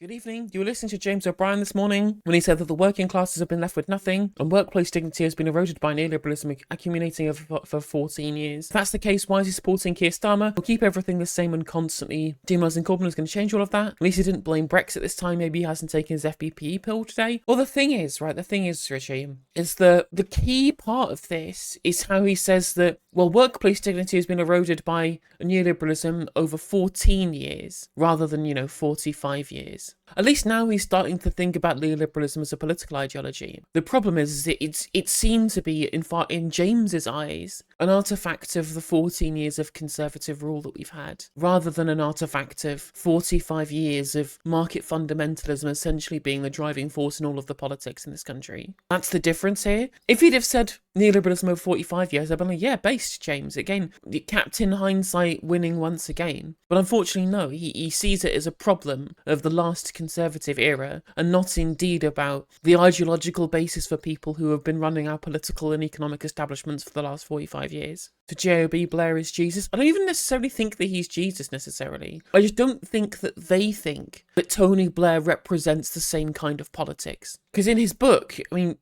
Good evening. You were listening to James O'Brien this morning when he said that the working classes have been left with nothing and workplace dignity has been eroded by neoliberalism accumulating for 14 years. If that's the case, why is he supporting Keir Starmer? We'll keep everything the same and constantly demonising Corbyn is going to change all of that. At least he didn't blame Brexit this time. Maybe he hasn't taken his FBP pill today. Well, the thing is, Richie, is the key part of this is how he says that, well, workplace dignity has been eroded by neoliberalism over 14 years rather than, 45 years. At least now he's starting to think about neoliberalism as a political ideology. The problem is it seemed to be, in James's eyes, an artifact of the 14 years of conservative rule that we've had, rather than an artifact of 45 years of market fundamentalism essentially being the driving force in all of the politics in this country. That's the difference here. If he'd have said neoliberalism over 45 years, I'd be like, yeah, based, James. Again, Captain Hindsight winning once again. But unfortunately, no, he sees it as a problem of the last conservative era and not indeed about the ideological basis for people who have been running our political and economic establishments for the last 45 years. To JOB, Blair is Jesus. I don't even necessarily think that he's Jesus necessarily. I just don't think that they think that Tony Blair represents the same kind of politics. Because in his book,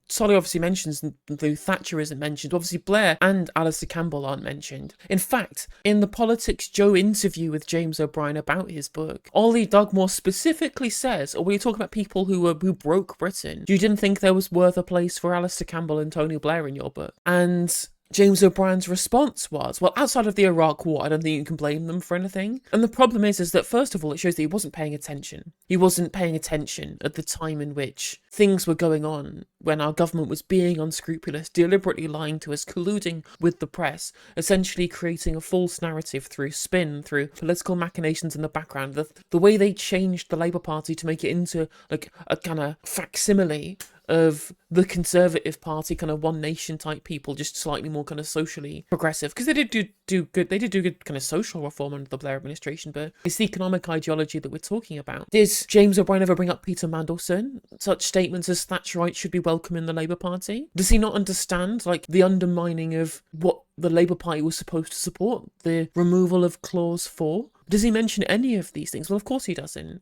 Solly obviously mentions, though Thatcher isn't mentioned, obviously Blair and Alistair Campbell aren't mentioned. In fact, in the Politics Joe interview with James O'Brien about his book, Ollie Dugmore specifically says, when you talk about people who broke Britain, you didn't think there was worth a place for Alistair Campbell and Tony Blair in your book. And James O'Brien's response was, well, outside of the Iraq War, I don't think you can blame them for anything. And the problem is that, first of all, it shows that he wasn't paying attention. He wasn't paying attention at the time in which things were going on, when our government was being unscrupulous, deliberately lying to us, colluding with the press, essentially creating a false narrative through spin, through political machinations in the background. The way they changed the Labour Party to make it into like a kind of facsimile of the Conservative Party, kind of One Nation type people, just slightly more kind of socially progressive, because they did do good kind of social reform under the Blair administration, but it's the economic ideology that we're talking about. Did James O'Brien ever bring up Peter Mandelson? Such statements as Thatcherites should be welcome in the Labour Party? Does he not understand, the undermining of what the Labour Party was supposed to support? The removal of Clause 4? Does he mention any of these things? Well, of course he doesn't.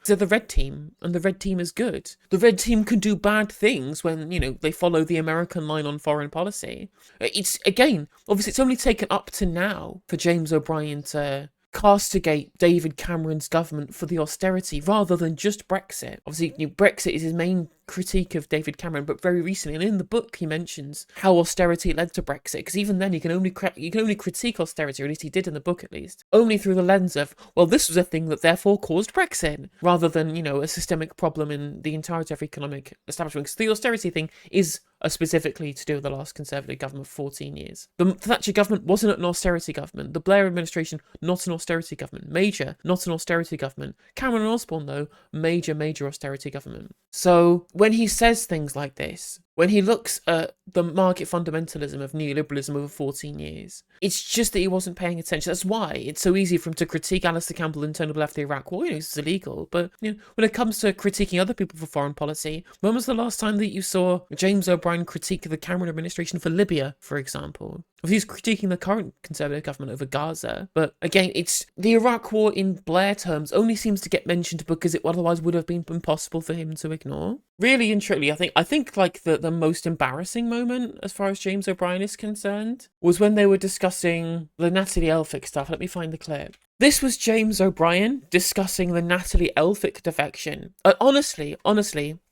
So the Red Team, and the Red Team is good. The Red Team can do bad things when, they follow the American line on foreign policy. It's, again, obviously it's only taken up to now for James O'Brien to castigate David Cameron's government for the austerity rather than just Brexit. Obviously, Brexit is his main critique of David Cameron, but very recently, and in the book he mentions how austerity led to Brexit, because even then you can only critique austerity, or at least he did in the book at least, only through the lens of, well, this was a thing that therefore caused Brexit, rather than, a systemic problem in the entirety of economic establishment, because the austerity thing is specifically to do with the last Conservative government for 14 years. The Thatcher government wasn't an austerity government. The Blair administration, not an austerity government. Major, not an austerity government. Cameron and Osborne, though, major austerity government. So when he says things like this, when he looks at the market fundamentalism of neoliberalism over 14 years, it's just that he wasn't paying attention. That's why it's so easy for him to critique Alistair Campbell and Tony Blair for the Iraq War. This is illegal. But when it comes to critiquing other people for foreign policy, when was the last time that you saw James O'Brien critique the Cameron administration for Libya, for example? He's critiquing the current Conservative government over Gaza. But again, it's the Iraq War in Blair terms only seems to get mentioned because it otherwise would have been impossible for him to ignore. Really and truly, I think the most embarrassing moment as far as James O'Brien is concerned was when they were discussing the Natalie Elphicke stuff. Let me find the clip. This was James O'Brien discussing the Natalie Elphicke defection. Honestly,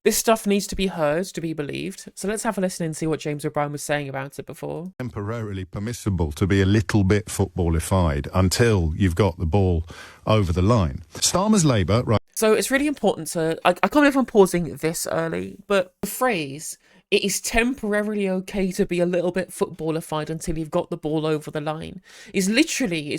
this stuff needs to be heard to be believed. So let's have a listen and see what James O'Brien was saying about it before. Temporarily permissible to be a little bit footballified until you've got the ball over the line. Starmer's Labour, right? So it's really important to... I can't believe I'm pausing this early, but the phrase, it is temporarily okay to be a little bit footballified until you've got the ball over the line, it's literally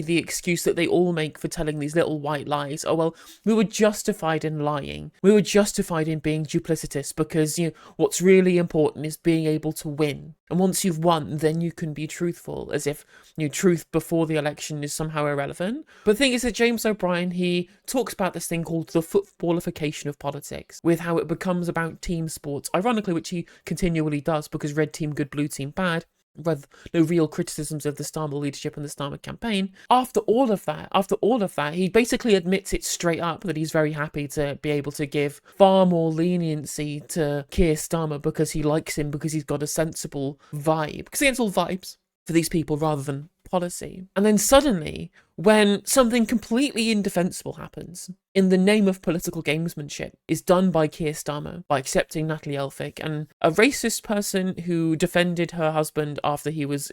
the excuse that they all make for telling these little white lies. Oh, well, we were justified in lying. We were justified in being duplicitous because, what's really important is being able to win. And once you've won, then you can be truthful, as if truth before the election is somehow irrelevant. But the thing is that James O'Brien, he talks about this thing called the Footballification of Politics, with how it becomes about team sports, ironically, which he continually does, because red team good, blue team bad. no real criticisms of the Starmer leadership and the Starmer campaign. After all of that, he basically admits it straight up that he's very happy to be able to give far more leniency to Keir Starmer because he likes him, because he's got a sensible vibe. Because it's all vibes for these people rather than policy. And then suddenly, when something completely indefensible happens in the name of political gamesmanship is done by Keir Starmer by accepting Natalie Elphicke, and a racist person who defended her husband after he was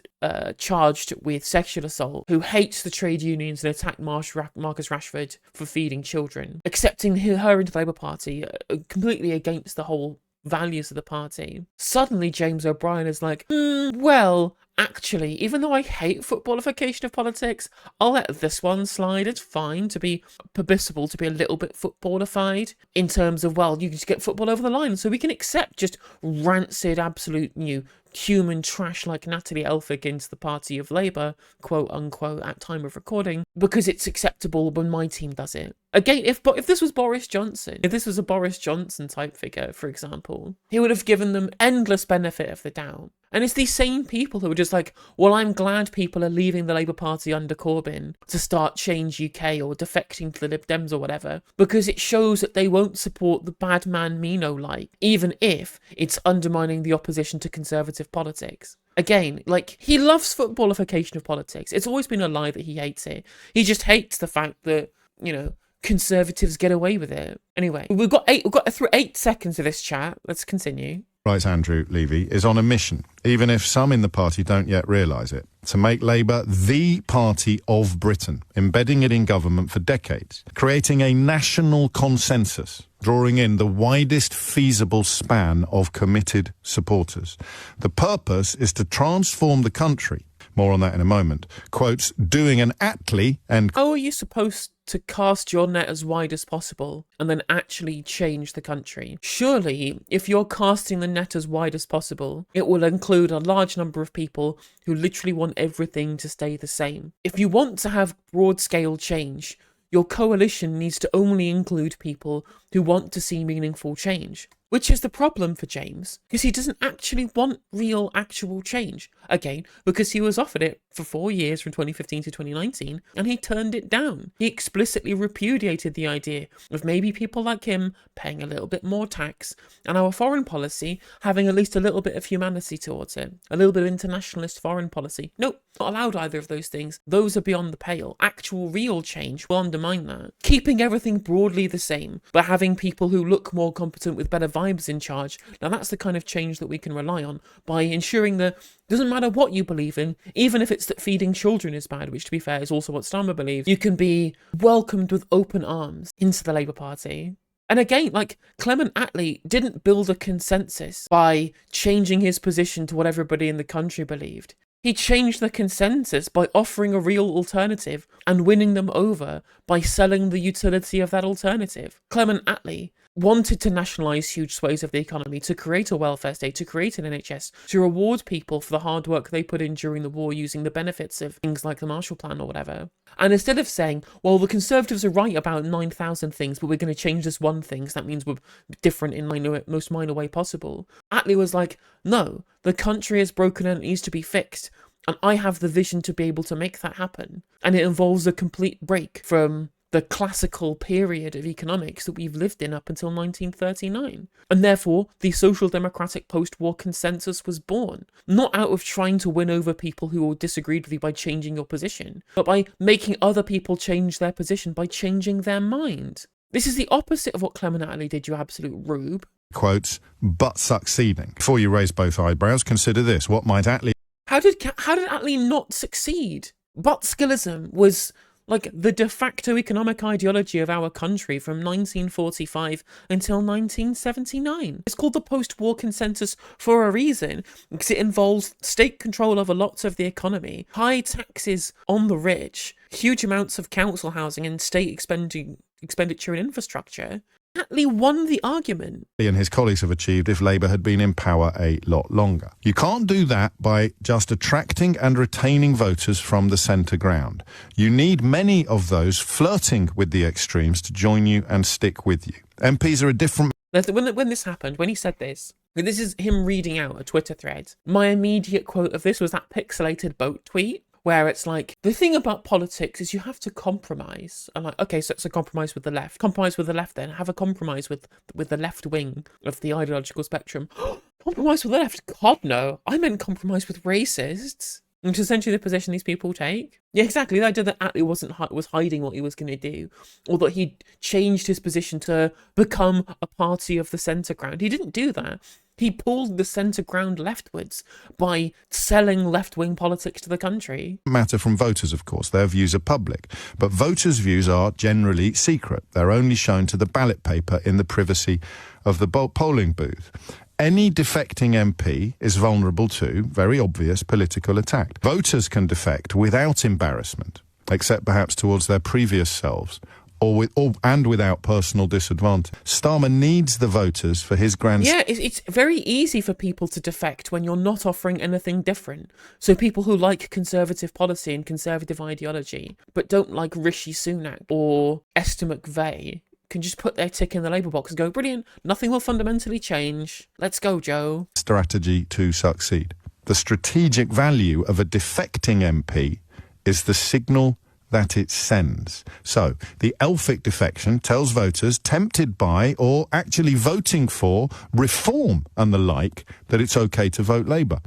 charged with sexual assault, who hates the trade unions and attacked Marcus Rashford for feeding children, accepting her into the Labour Party, completely against the whole values of the party. Suddenly James O'Brien is like, well, actually, even though I hate footballification of politics, I'll let this one slide. It's fine to be permissible, to be a little bit footballified in terms of, well, you just get football over the line, so we can accept just rancid, absolute human trash like Natalie Elphicke into the party of Labour, quote unquote, at time of recording, because it's acceptable when my team does it. Again, if this was Boris Johnson, if this was a Boris Johnson type figure, for example, he would have given them endless benefit of the doubt. And it's these same people who are just like, well, I'm glad people are leaving the Labour Party under Corbyn to start Change UK or defecting to the Lib Dems or whatever, because it shows that they won't support the bad man Mino like, even if it's undermining the opposition to Conservative politics. Again, he loves footballification of politics. It's always been a lie that he hates it. He just hates the fact that, Conservatives get away with it. Anyway, we've got through 8 seconds of this chat. Let's continue. Writes Andrew Levy, is on a mission, even if some in the party don't yet realise it, to make Labour the party of Britain, embedding it in government for decades, creating a national consensus, drawing in the widest feasible span of committed supporters. The purpose is to transform the country. More on that in a moment. Quotes, doing an Attlee and... How are you supposed to cast your net as wide as possible and then actually change the country? Surely, if you're casting the net as wide as possible, it will include a large number of people who literally want everything to stay the same. If you want to have broad-scale change, your coalition needs to only include people who want to see meaningful change. Which is the problem for James, because he doesn't actually want real, actual change. Again, because he was offered it for 4 years from 2015 to 2019, and he turned it down. He explicitly repudiated the idea of maybe people like him paying a little bit more tax, and our foreign policy having at least a little bit of humanity towards it. A little bit of internationalist foreign policy. Nope, not allowed either of those things. Those are beyond the pale. Actual, real change will undermine that. Keeping everything broadly the same, but having people who look more competent with better vibes in charge. Now that's the kind of change that we can rely on by ensuring that it doesn't matter what you believe in, even if it's that feeding children is bad, which to be fair is also what Starmer believes, you can be welcomed with open arms into the Labour Party. And again, Clement Attlee didn't build a consensus by changing his position to what everybody in the country believed. He changed the consensus by offering a real alternative and winning them over by selling the utility of that alternative. Clement Attlee wanted to nationalise huge swathes of the economy, to create a welfare state, to create an NHS, to reward people for the hard work they put in during the war using the benefits of things like the Marshall Plan or whatever. And instead of saying, well, the Conservatives are right about 9,000 things, but we're going to change this one thing, so that means we're different in the most minor way possible, Attlee was like, no, the country is broken and it needs to be fixed. And I have the vision to be able to make that happen. And it involves a complete break from the classical period of economics that we've lived in up until 1939. And therefore, the social democratic post-war consensus was born, not out of trying to win over people who disagreed with you by changing your position, but by making other people change their position by changing their mind. This is the opposite of what Clement Attlee did, you absolute rube. Quotes, but succeeding. Before you raise both eyebrows, consider this. What might Attlee... How did Attlee not succeed? But-skillism was the de facto economic ideology of our country from 1945 until 1979. It's called the Postwar Consensus for a reason, because it involves state control over lots of the economy, high taxes on the rich, huge amounts of council housing and state expenditure in infrastructure. Attlee won the argument. And his colleagues have achieved if Labour had been in power a lot longer. You can't do that by just attracting and retaining voters from the centre ground. You need many of those flirting with the extremes to join you and stick with you. MPs are a different... When this happened, when he said this, This is him reading out a Twitter thread. My immediate quote of this was that pixelated boat tweet, where it's like, the thing about politics is you have to compromise. I'm like, okay, so it's a compromise with the left. Compromise with the left then. Have a compromise with the left wing of the ideological spectrum. Compromise with the left? God, no. I meant compromise with racists. Which is essentially the position these people take. Yeah, exactly. The idea that Attlee was hiding what he was going to do, or that he changed his position to become a party of the centre ground. He didn't do that. He pulled the centre ground leftwards by selling left-wing politics to the country. Matter from voters, of course. Their views are public. But voters' views are generally secret. They're only shown to the ballot paper in the privacy of the polling booth. Any defecting MP is vulnerable to very obvious political attack. Voters can defect without embarrassment, except perhaps towards their previous selves, and without personal disadvantage. Starmer needs the voters for his grand... Yeah, it's very easy for people to defect when you're not offering anything different. So people who like conservative policy and conservative ideology, but don't like Rishi Sunak or Esther McVeigh, can just put their tick in the Labour box and go, brilliant, nothing will fundamentally change. Let's go, Joe. Strategy to succeed. The strategic value of a defecting MP is the signal that it sends. So, the Elphick defection tells voters tempted by or actually voting for reform and the like that it's okay to vote Labour.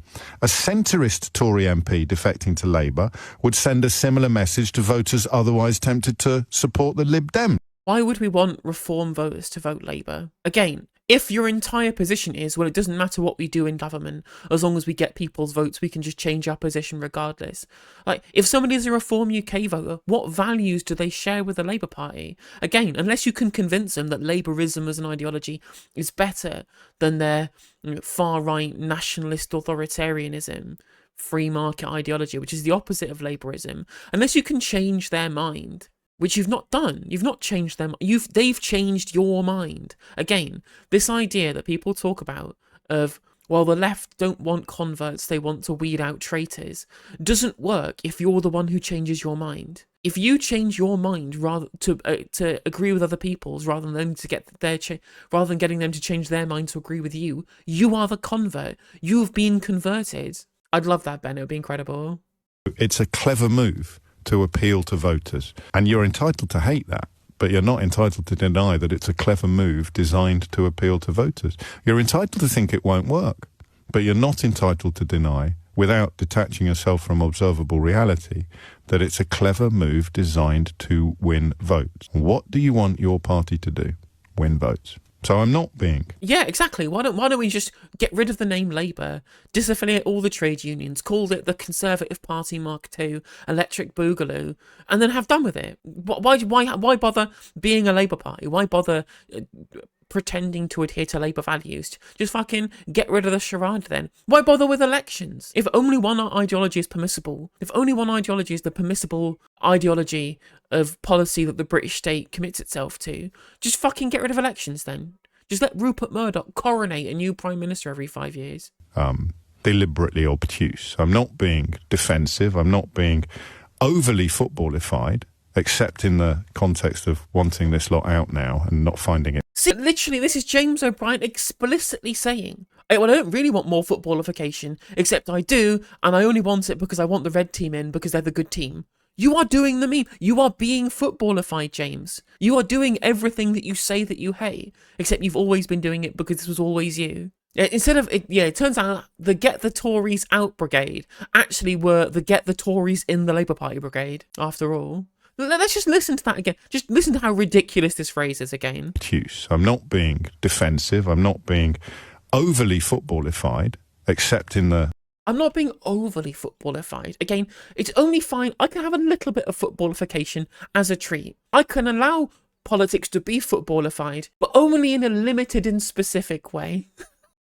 A centrist Tory MP defecting to Labour would send a similar message to voters otherwise tempted to support the Lib Dem. Why would we want reform voters to vote Labour? Again, if your entire position is, well, it doesn't matter what we do in government, as long as we get people's votes, we can just change our position regardless. Like, if somebody is a Reform UK voter, what values do they share with the Labour Party? Again, unless you can convince them that Labourism as an ideology is better than their far-right nationalist authoritarianism, free market ideology, which is the opposite of Labourism, unless you can change their mind, which you've not done. You've not changed them. They've changed your mind. Again, this idea that people talk about of, well, the left don't want converts, they want to weed out traitors, doesn't work if you're the one who changes your mind. If you change your mind rather to agree with other people's rather than rather than getting them to change their mind to agree with you, you are the convert. You've been converted. I'd love that, Ben. It would be incredible. It's a clever move to appeal to voters. And you're entitled to hate that, but you're not entitled to deny that it's a clever move designed to appeal to voters. You're entitled to think it won't work, but you're not entitled to deny, without detaching yourself from observable reality, that it's a clever move designed to win votes. What do you want your party to do? Win votes. So I'm not being... Yeah, exactly. Why don't we just get rid of the name Labour, disaffiliate all the trade unions, call it the Conservative Party Mark II, Electric Boogaloo, and then have done with it? Why bother being a Labour Party? Why bother pretending to adhere to Labour values? Just fucking get rid of the charade then. Why bother with elections? If only one ideology is permissible, if only one ideology is the permissible ideology of policy that the British state commits itself to, just fucking get rid of elections then. Just let Rupert Murdoch coronate a new Prime Minister every 5 years. Deliberately obtuse. I'm not being defensive. I'm not being overly footballified, except in the context of wanting this lot out now and not finding it. See, literally, this is James O'Brien explicitly saying, well, I don't really want more footballification, except I do, and I only want it because I want the red team in because they're the good team. You are doing the meme. You are being footballified, James. You are doing everything that you say that you hate, except you've always been doing it because this was always you. Instead of, it turns out the Get the Tories Out brigade actually were the Get the Tories in the Labour Party brigade, after all. Let's just listen to that again. Just listen to how ridiculous this phrase is again. I'm not being defensive. I'm not being overly footballified, except in the... I'm not being overly footballified. Again, it's only fine. I can have a little bit of footballification as a treat. I can allow politics to be footballified, but only in a limited and specific way.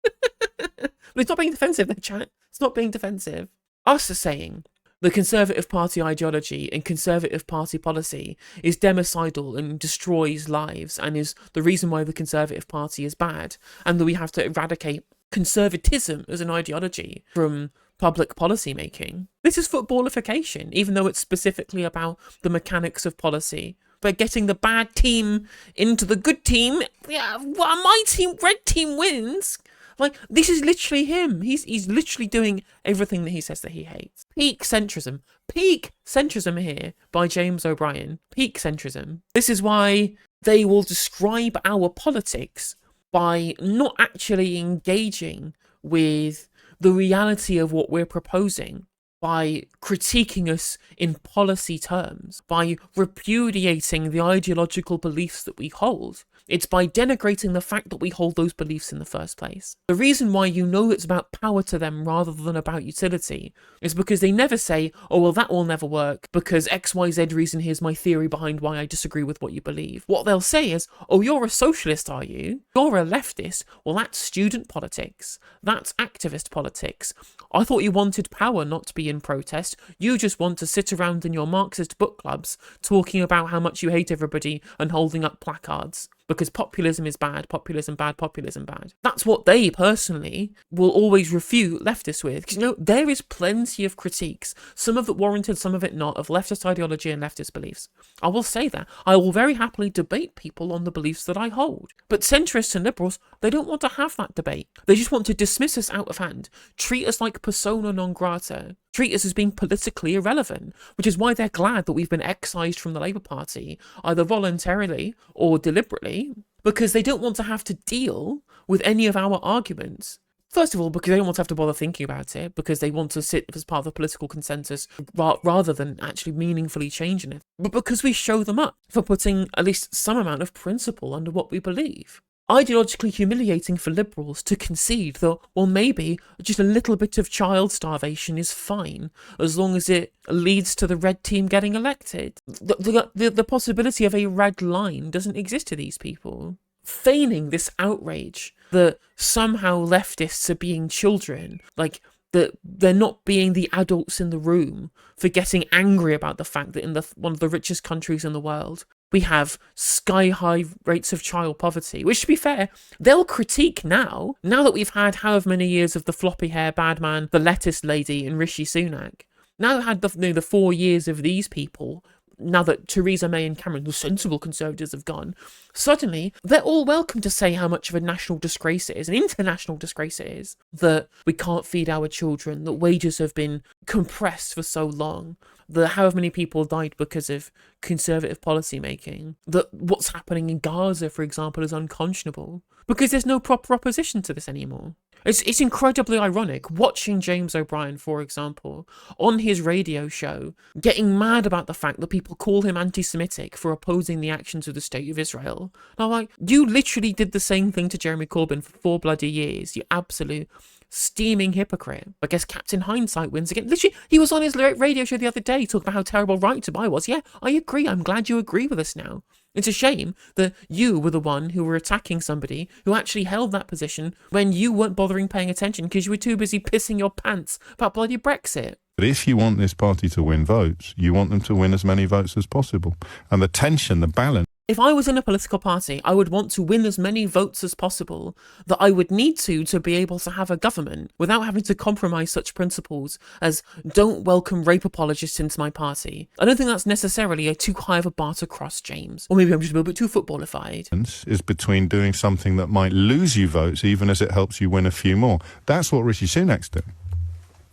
But it's not being defensive, though, chat. It's not being defensive. Us are saying the Conservative Party ideology and Conservative Party policy is democidal and destroys lives and is the reason why the Conservative Party is bad, and that we have to eradicate conservatism as an ideology from public policy making. This is footballification, even though it's specifically about the mechanics of policy. But getting the bad team into the good team, yeah, well, my team, red team wins. Like, this is literally him. He's literally doing everything that he says that he hates. Peak centrism. Peak centrism here by James O'Brien. Peak centrism. This is why they will describe our politics by not actually engaging with the reality of what we're proposing, by critiquing us in policy terms, by repudiating the ideological beliefs that we hold. It's by denigrating the fact that we hold those beliefs in the first place. The reason why you know it's about power to them rather than about utility is because they never say, oh, well, that will never work because XYZ reason, here's my theory behind why I disagree with what you believe. What they'll say is, oh, you're a socialist, are you? You're a leftist. Well, that's student politics. That's activist politics. I thought you wanted power, not to be in protest. You just want to sit around in your Marxist book clubs talking about how much you hate everybody and holding up placards. Because populism is bad, populism bad, populism bad. That's what they personally will always refute leftists with. Because, you know, there is plenty of critiques, some of it warranted, some of it not, of leftist ideology and leftist beliefs. I will say that. I will very happily debate people on the beliefs that I hold. But centrists and liberals, they don't want to have that debate. They just want to dismiss us out of hand, treat us like persona non grata, treat us as being politically irrelevant, which is why they're glad that we've been excised from the Labour Party, either voluntarily or deliberately, because they don't want to have to deal with any of our arguments. First of all, because they don't want to have to bother thinking about it, because they want to sit as part of the political consensus rather than actually meaningfully changing it. But because we show them up for putting at least some amount of principle under what we believe. Ideologically humiliating for liberals to concede that, well, maybe just a little bit of child starvation is fine, as long as it leads to the red team getting elected. The possibility of a red line doesn't exist to these people. Feigning this outrage that somehow leftists are being children, like that they're not being the adults in the room, for getting angry about the fact that in one of the richest countries in the world, we have sky-high rates of child poverty, which, to be fair, they'll critique now that we've had however many years of the floppy hair bad man, the lettuce lady, and Rishi Sunak. Now we've had the 4 years of these people, now that Theresa May and Cameron, the sensible Conservatives, have gone, suddenly they're all welcome to say how much of a national disgrace it is, an international disgrace it is, that we can't feed our children, that wages have been compressed for so long, that however many people died because of conservative policy making, that what's happening in Gaza, for example, is unconscionable, because there's no proper opposition to this anymore. It's incredibly ironic watching James O'Brien, for example, on his radio show, getting mad about the fact that people call him anti-Semitic for opposing the actions of the State of Israel. And I'm like, you literally did the same thing to Jeremy Corbyn for 4 bloody years, you absolute steaming hypocrite. I guess Captain Hindsight wins again. Literally, he was on his radio show the other day talking about how terrible right to buy was. Yeah, I agree. I'm glad you agree with us now. It's a shame that you were the one who were attacking somebody who actually held that position when you weren't bothering paying attention because you were too busy pissing your pants about bloody Brexit. But if you want this party to win votes, you want them to win as many votes as possible. And the tension, the balance. If I was in a political party, I would want to win as many votes as possible that I would need to be able to have a government without having to compromise such principles as don't welcome rape apologists into my party. I don't think that's necessarily a too high of a bar to cross, James. Or maybe I'm just a little bit too footballified. Is between doing something that might lose you votes even as it helps you win a few more. That's what Rishi Sunak's doing.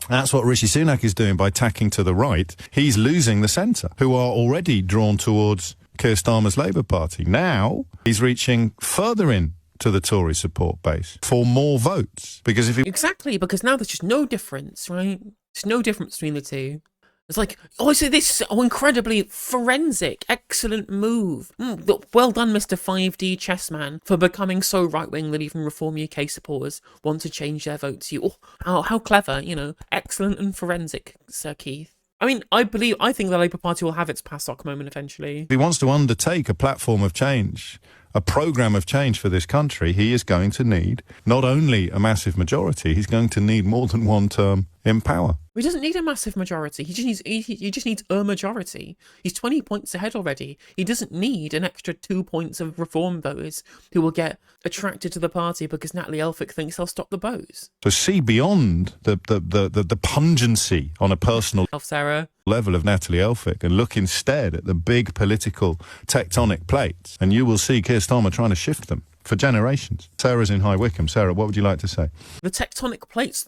That's what Rishi Sunak is doing by tacking to the right. He's losing the centre, who are already drawn towards Keir Starmer's Labour Party. Now he's reaching further in to the Tory support base for more votes. Because if he... Exactly, because now there's just no difference, right? There's no difference between the two. It's like, oh, so this incredibly forensic, excellent move. Well done, Mr. 5D chessman, for becoming so right-wing that even Reform UK supporters want to change their vote to you. Oh, how clever, excellent and forensic, Sir Keith. I mean, I think the Labour Party will have its Passo moment eventually. If he wants to undertake a platform of change, a programme of change for this country, he is going to need not only a massive majority, he's going to need more than one term in power. He doesn't need a massive majority. He just needs a majority. He's 20 points ahead already. He doesn't need an extra 2 points of Reform voters who will get attracted to the party because Natalie Elphicke thinks they'll stop the boats. So see beyond the pungency on a personal level of Natalie Elphicke and look instead at the big political tectonic plates, and you will see Keir Starmer trying to shift them for generations. Sarah's in High Wycombe. Sarah, what would you like to say? The tectonic plates,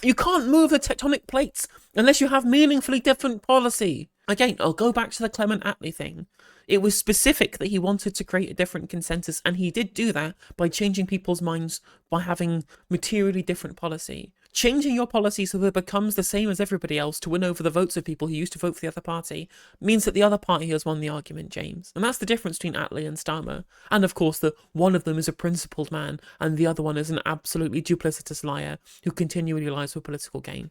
you can't move the tectonic plates unless you have meaningfully different policy. Again, I'll go back to the Clement Attlee thing. It was specific that he wanted to create a different consensus, and he did do that by changing people's minds by having materially different policy. Changing your policy so that it becomes the same as everybody else to win over the votes of people who used to vote for the other party means that the other party has won the argument, James. And that's the difference between Attlee and Starmer. And of course, that one of them is a principled man and the other one is an absolutely duplicitous liar who continually lies for political gain.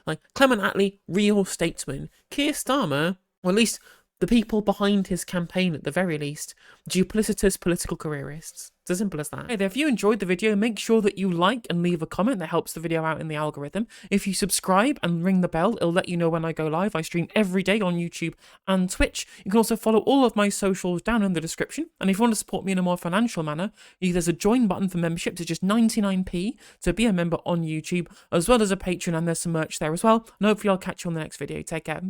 Like Clement Attlee, real statesman. Keir Starmer, or at least the people behind his campaign at the very least, duplicitous political careerists. It's as simple as that. Hey there, if you enjoyed the video, make sure that you like and leave a comment. That helps the video out in the algorithm. If you subscribe and ring the bell, it'll let you know when I go live. I stream every day on YouTube and Twitch. You can also follow all of my socials down in the description. And if you want to support me in a more financial manner, there's a join button for memberships. It's just 99p to be a member on YouTube, as well as a Patreon, and there's some merch there as well. And hopefully I'll catch you on the next video. Take care.